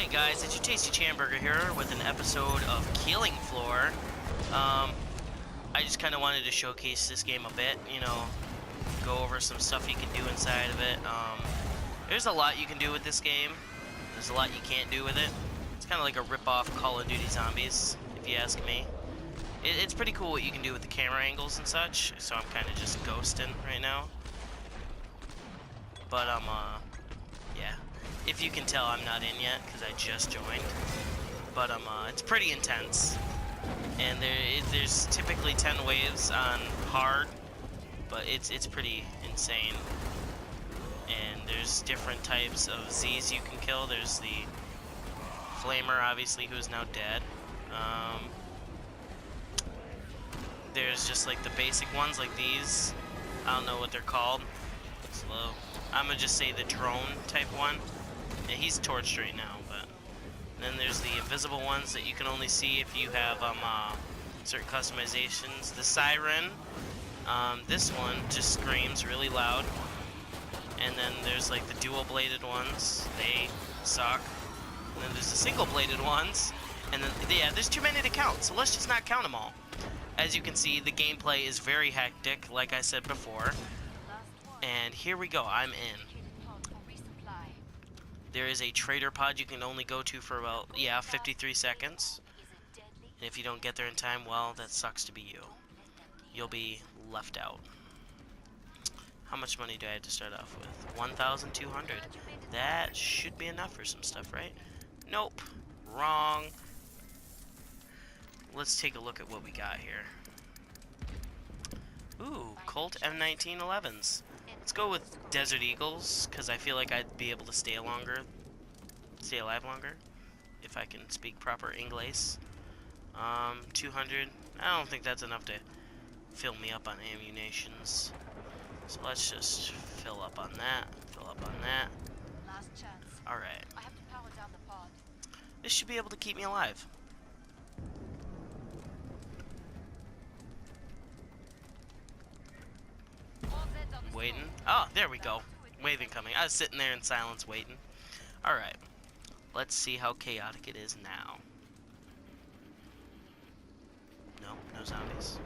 Alright guys, it's your Tasty Chamburger here with an episode of Killing Floor. I just kind of wanted to showcase this game a bit, you know, go over some stuff you can do inside of it. There's a lot you can do with this game. There's a lot you can't do with it. It's kind of like a rip-off Call of Duty Zombies, if you ask me. It's pretty cool what you can do with the camera angles and such, so I'm kind of just ghosting right now. But, yeah. If you can tell, I'm not in yet, because I just joined. But, it's pretty intense. And there's typically 10 waves on hard, but it's pretty insane. And there's different types of Z's you can kill. There's the Flamer, obviously, who's now dead. There's just, like, the basic ones, like these. I don't know what they're called. Slow. I'm gonna just say the drone type one. Yeah, he's torched right now, but then there's the invisible ones that you can only see if you have certain customizations. The siren, this one just screams really loud. And then there's like the dual-bladed ones. They suck. And then there's the single-bladed ones. And then yeah, there's too many to count, so let's just not count them all. As you can see, the gameplay is very hectic, like I said before. And here we go, I'm in. There is a trader pod you can only go to for about, 53 seconds. And if you don't get there in time, well, that sucks to be you. You'll be left out. How much money do I have to start off with? 1,200. That should be enough for some stuff, right? Nope. Wrong. Let's take a look at what we got here. Ooh, Colt M1911s. Let's go with Desert Eagles, because I feel like I'd be able to stay alive longer, if I can speak proper English. 200. I don't think that's enough to fill me up on ammunitions. So let's just fill up on that. Last chance. Alright. I have to power down the pod. This should be able to keep me alive. Waiting. Oh, there we go. Wave incoming. I was sitting there in silence waiting. Alright. Let's see how chaotic it is now. No zombies.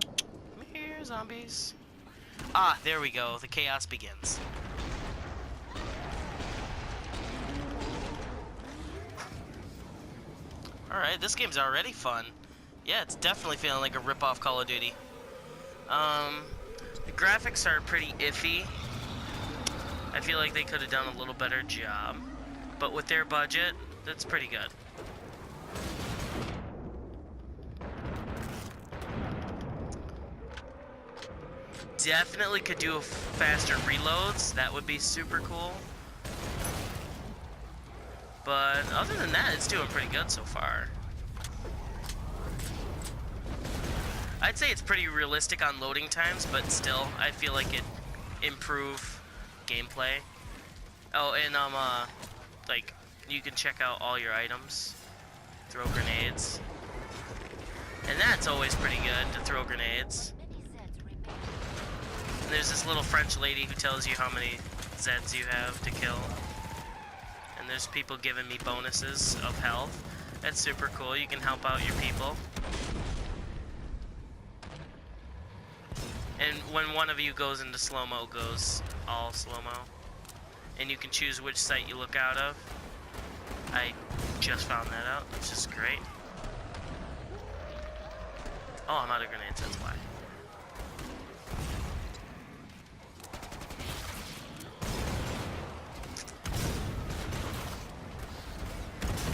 Come here, zombies. Ah, there we go. The chaos begins. Alright, this game's already fun. Yeah, it's definitely feeling like a rip-off Call of Duty. The graphics are pretty iffy. I feel like they could have done a little better job. But with their budget, that's pretty good. Definitely could do faster reloads. That would be super cool. But other than that, it's doing pretty good so far. I'd say it's pretty realistic on loading times, but still, I feel like it improve gameplay. Oh, and like you can check out all your items, throw grenades, and that's always pretty good to throw grenades. And there's this little French lady who tells you how many Zeds you have to kill, and there's people giving me bonuses of health. That's super cool. You can help out your people. And when one of you goes into slow-mo, goes all slow-mo. And you can choose which site you look out of. I just found that out, which is great. Oh, I'm out of grenades, that's why.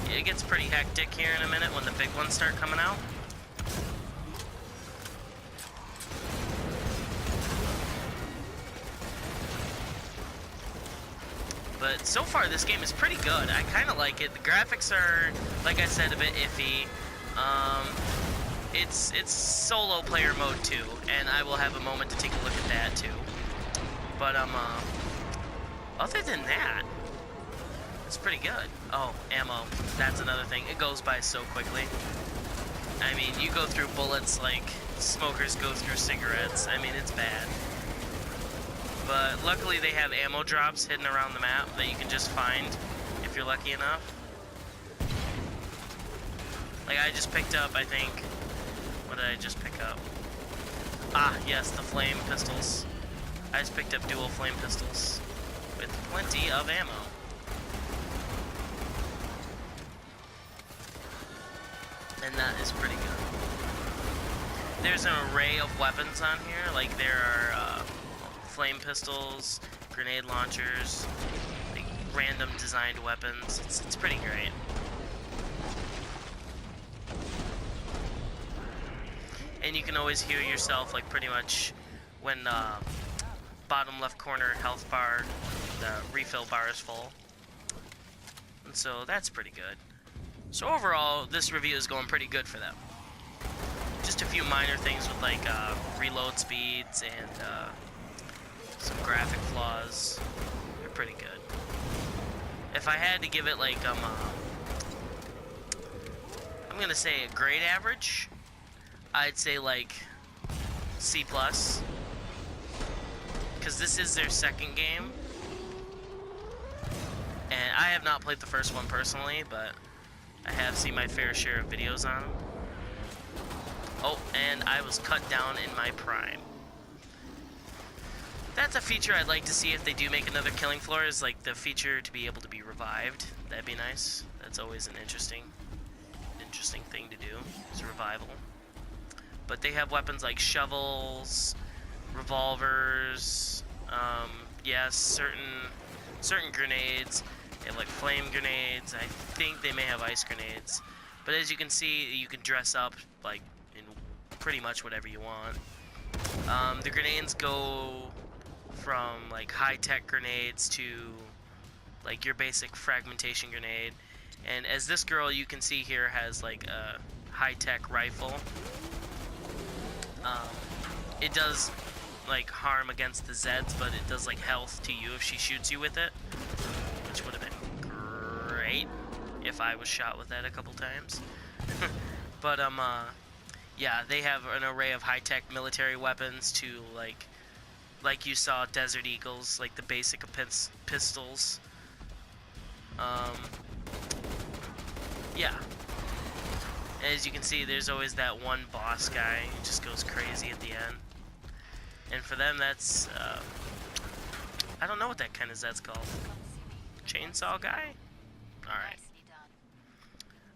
Yeah, it gets pretty hectic here in a minute when the big ones start coming out. But so far, this game is pretty good. I kind of like it. The graphics are, like I said, a bit iffy. It's solo player mode too, and I will have a moment to take a look at that too. But other than that, it's pretty good. Oh, ammo. That's another thing. It goes by so quickly. I mean, you go through bullets like smokers go through cigarettes. I mean, it's bad. But luckily they have ammo drops hidden around the map that you can just find if if you're lucky enough. Like, I just picked up, I think... What did I just pick up? Ah, yes, the flame pistols. I just picked up dual flame pistols. With plenty of ammo. And that is pretty good. There's an array of weapons on here. Like, there are flame pistols, grenade launchers, like, random designed weapons. It's pretty great. And you can always heal yourself, like, pretty much when bottom left corner health bar, the refill bar is full. And so that's pretty good. So overall, this review is going pretty good for them. Just a few minor things with, like, reload speeds and some graphic flaws. They're pretty good. If I had to give it, like, I'm gonna say a grade average. I'd say, like, C+. Because this is their second game. And I have not played the first one personally, but I have seen my fair share of videos on them. Oh, and I was cut down in my prime. That's a feature I'd like to see if they do make another killing floor, is like the feature to be able to be revived. That'd be nice. That's always an interesting thing to do, is revival. But they have weapons like shovels, revolvers, yes, certain grenades. They have like flame grenades. I think they may have ice grenades. But as you can see, you can dress up like in pretty much whatever you want. The grenades go from like high-tech grenades to like your basic fragmentation grenade. And as this girl you can see here has like a high-tech rifle. It does like harm against the Zeds, but it does like health to you if she shoots you with it, which would have been great if I was shot with that a couple times. But yeah, they have an array of high-tech military weapons to like you saw Desert Eagles, like the basic pistols. Yeah. As you can see, there's always that one boss guy who just goes crazy at the end. And for them, that's, I don't know what that kind of Zed's called. Chainsaw guy? Alright.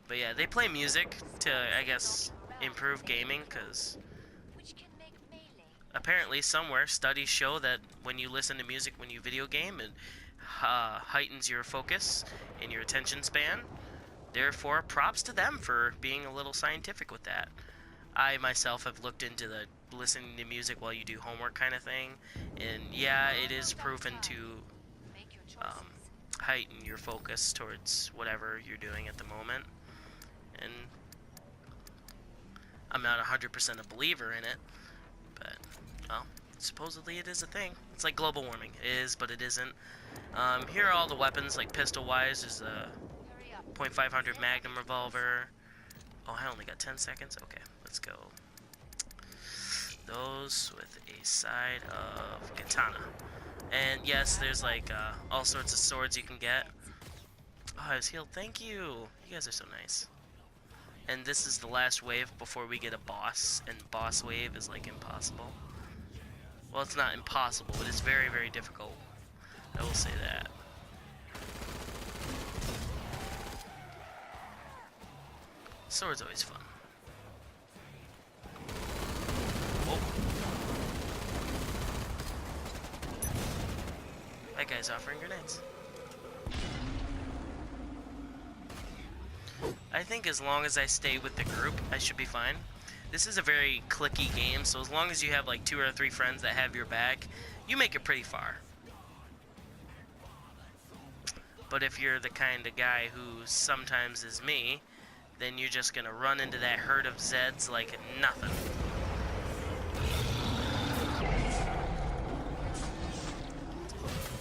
But yeah, they play music to, I guess, improve gaming, because apparently somewhere studies show that when you listen to music when you video game, it heightens your focus and your attention span. Therefore, props to them for being a little scientific with that. I myself have looked into the listening to music while you do homework kind of thing, and yeah, it is proven to heighten your focus towards whatever you're doing at the moment. And I'm not 100% a believer in it, but, well, supposedly it is a thing. It's like global warming. It is, but it isn't. Here are all the weapons, like pistol-wise. There's a .500 Magnum revolver. Oh, I only got 10 seconds? Okay, let's go. Those with a side of katana. And yes, there's like all sorts of swords you can get. Oh, I was healed. Thank you. You guys are so nice. And this is the last wave before we get a boss. And boss wave is like impossible. Well, it's not impossible, but it's very, very difficult. I will say that. Sword's always fun. Whoa. That guy's offering grenades. I think as long as I stay with the group, I should be fine. This is a very clicky game, so as long as you have like 2 or 3 friends that have your back, you make it pretty far. But if you're the kind of guy who sometimes is me, then you're just gonna run into that herd of Zeds like nothing.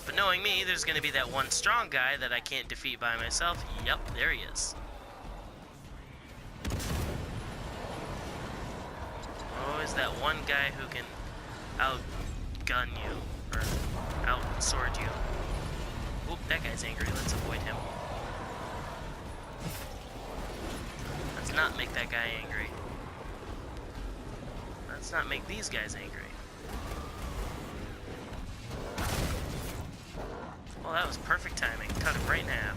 But knowing me, there's gonna be that one strong guy that I can't defeat by myself. Yep, there he is. Always that one guy who can outgun you, or outsword you. Oop, that guy's angry. Let's avoid him. Let's not make that guy angry. Let's not make these guys angry. Oh, that was perfect timing. Cut it right in half.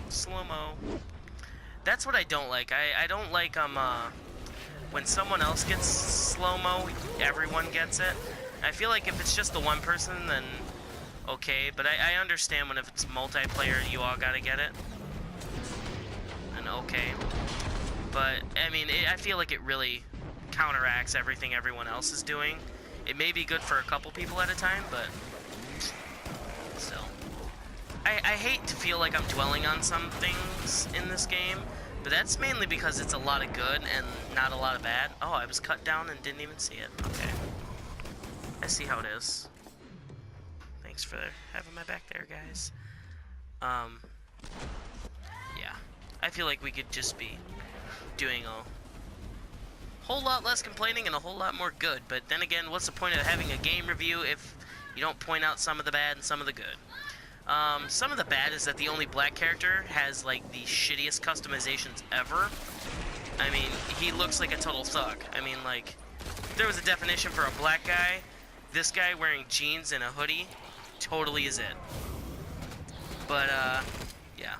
Slow-mo. That's what I don't like. I don't like when someone else gets slow-mo, everyone gets it. I feel like if it's just the one person, then okay, but I understand when if it's multiplayer, you all gotta get it. And okay. But, I mean, I feel like it really counteracts everything everyone else is doing. It may be good for a couple people at a time, but still. I hate to feel like I'm dwelling on some things in this game, but that's mainly because it's a lot of good and not a lot of bad. Oh, I was cut down and didn't even see it. Okay. I see how it is. Thanks for having my back there, guys. Yeah. I feel like we could just be doing a whole lot less complaining and a whole lot more good, but then again, what's the point of having a game review if you don't point out some of the bad and some of the good? Some of the bad is that the only black character has, like, the shittiest customizations ever. I mean, he looks like a total thug. I mean, like, if there was a definition for a black guy, this guy wearing jeans and a hoodie totally is it. But, yeah.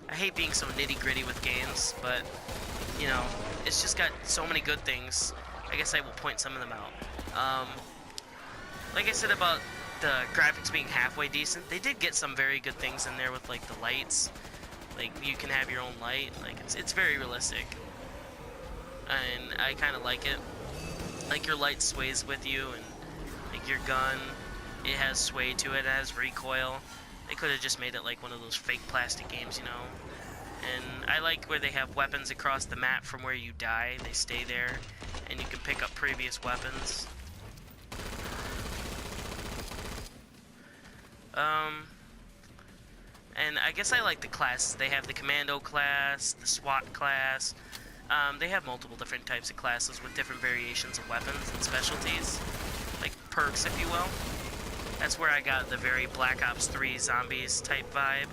I hate being so nitty-gritty with games, but, you know, it's just got so many good things. I guess I will point some of them out. Like I said about the graphics being halfway decent, they did get some very good things in there with, like, the lights. Like, you can have your own light. Like, it's very realistic. And I kind of like it. Like, your light sways with you, and, like, your gun, it has sway to it, it has recoil. They could have just made it like one of those fake plastic games, you know. And I like where they have weapons across the map from where you die. They stay there, and you can pick up previous weapons. And I guess I like the classes. They have the Commando class, the SWAT class. They have multiple different types of classes with different variations of weapons and specialties. Like perks, if you will. That's where I got the very Black Ops 3 zombies type vibe.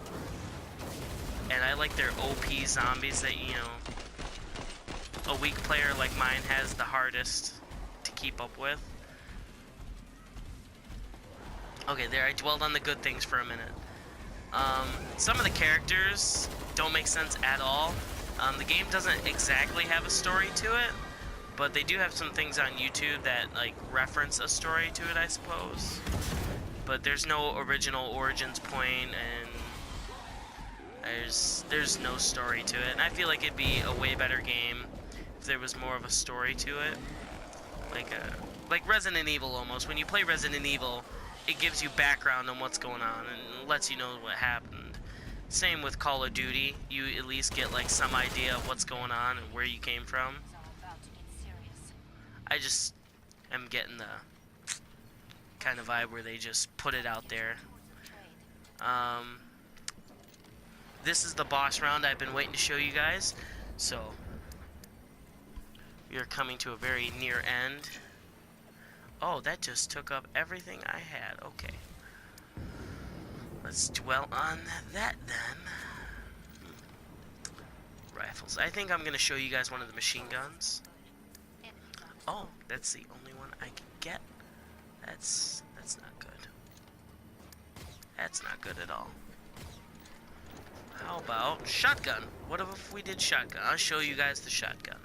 And I like their OP zombies that, you know, a weak player like mine has the hardest to keep up with. Okay, there, I dwelled on the good things for a minute. Some of the characters don't make sense at all. The game doesn't exactly have a story to it, but they do have some things on YouTube that, like, reference a story to it, I suppose. But there's no original origins point, and there's no story to it. And I feel like it'd be a way better game if there was more of a story to it. Like Resident Evil almost. When you play Resident Evil, it gives you background on what's going on and lets you know what happened. Same with Call of Duty. You at least get, like, some idea of what's going on and where you came from. I just am getting the kind of vibe where they just put it out there. This is the boss round I've been waiting to show you guys. So, we are coming to a very near end. Oh, that just took up everything I had. Okay. Let's dwell on that then. Rifles. I think I'm going to show you guys one of the machine guns. Oh, that's the only one I can get. That's not good. That's not good at all. How about shotgun? What if we did shotgun? I'll show you guys the shotgun.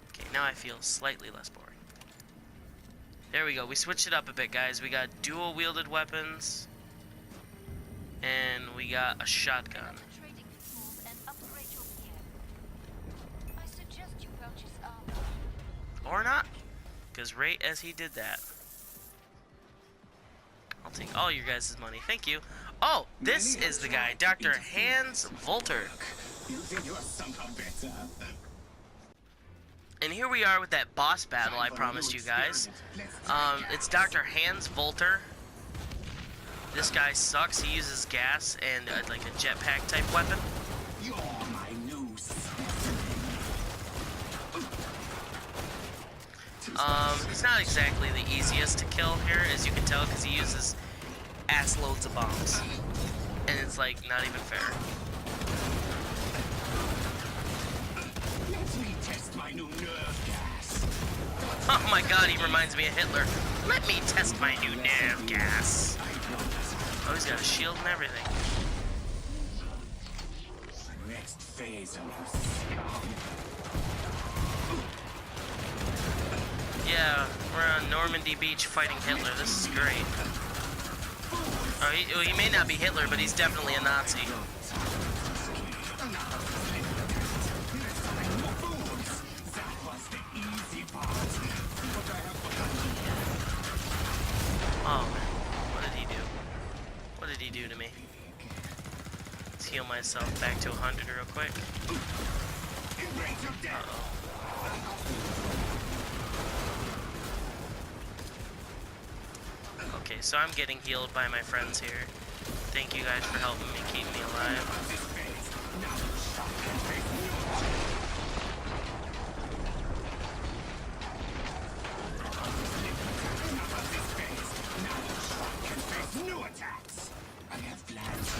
Okay, now I feel slightly less boring. There we go. We switched it up a bit, guys. We got dual-wielded weapons. And we got a shotgun. Or not. Because right as he did that. I'll take all your guys' money. Thank you. Oh, this is the guy. Dr. Hans Volter. And here we are with that boss battle I promised you guys. It's Dr. Hans Volter. This guy sucks. He uses gas and like a jetpack type weapon. You're my new he's not exactly the easiest to kill here, as you can tell, because he uses ass loads of bombs. And it's like not even fair. Let me test my new nerve gas. Oh my god, he reminds me of Hitler. Let me test my new nerve gas. Oh, he's got a shield and everything. Next phase of Yeah, we're on Normandy Beach fighting Hitler. This is great. Oh, he may not be Hitler, but he's definitely a Nazi. Oh man, what did he do? What did he do to me? Let's heal myself back to 100 real quick. Uh-oh. Okay, so I'm getting healed by my friends here. Thank you guys for helping me keep me alive. new attacks. I have plans.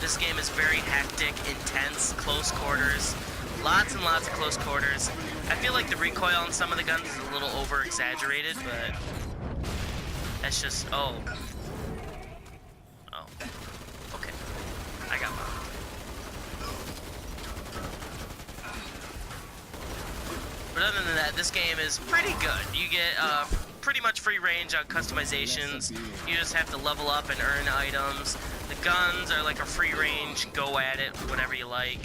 This game is very hectic, intense, close quarters. Lots and lots of close quarters. I feel like the recoil on some of the guns is a little over-exaggerated, but that's just, oh. Okay. I got bombed. But other than that, this game is pretty good. You get pretty much free range on customizations. You just have to level up and earn items. The guns are like a free range, go at it, whatever you like.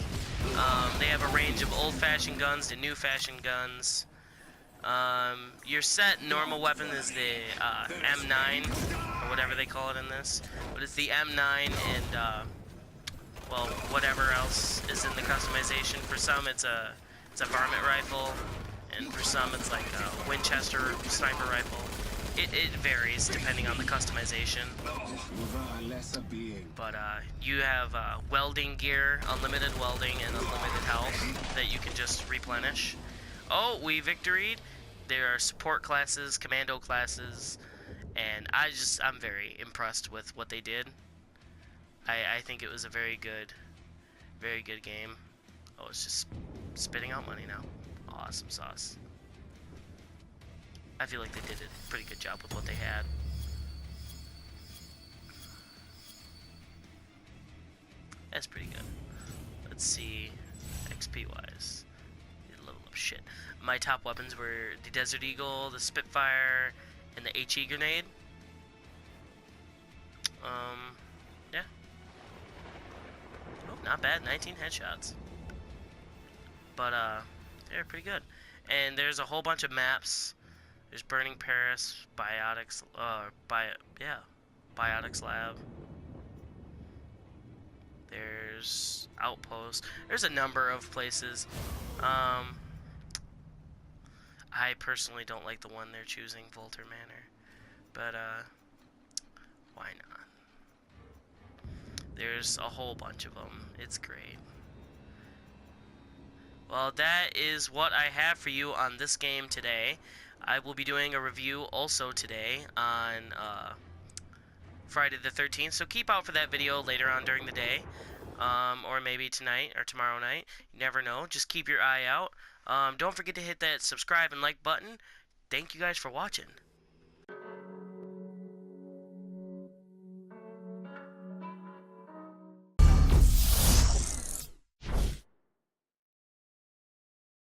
They have a range of old-fashioned guns to new-fashioned guns. Your set normal weapon is the M9, or whatever they call it in this. But it's the M9 and, well, whatever else is in the customization. For some, it's a varmint rifle, and for some, it's like a Winchester sniper rifle. It varies depending on the customization. But you have welding gear, unlimited welding, and unlimited health that you can just replenish. Oh, we victoried. There are support classes, commando classes, and I'm very impressed with what they did. I think it was a very good game. Oh, it's just spitting out money now. Awesome sauce. I feel like they did a pretty good job with what they had. That's pretty good. Let's see, XP wise. Level up shit. My top weapons were the Desert Eagle, the Spitfire, and the HE grenade. Yeah. Oh, not bad. 19 headshots. But they're pretty good. And there's a whole bunch of maps. There's Burning Paris, Biotics, Biotics Lab. There's Outpost. There's a number of places. I personally don't like the one they're choosing, Volter Manor. But, why not? There's a whole bunch of them. It's great. Well, that is what I have for you on this game today. I will be doing a review also today on Friday the 13th, so keep out for that video later on during the day, or maybe tonight or tomorrow night. You never know. Just keep your eye out. Don't forget to hit that subscribe and like button. Thank you guys for watching.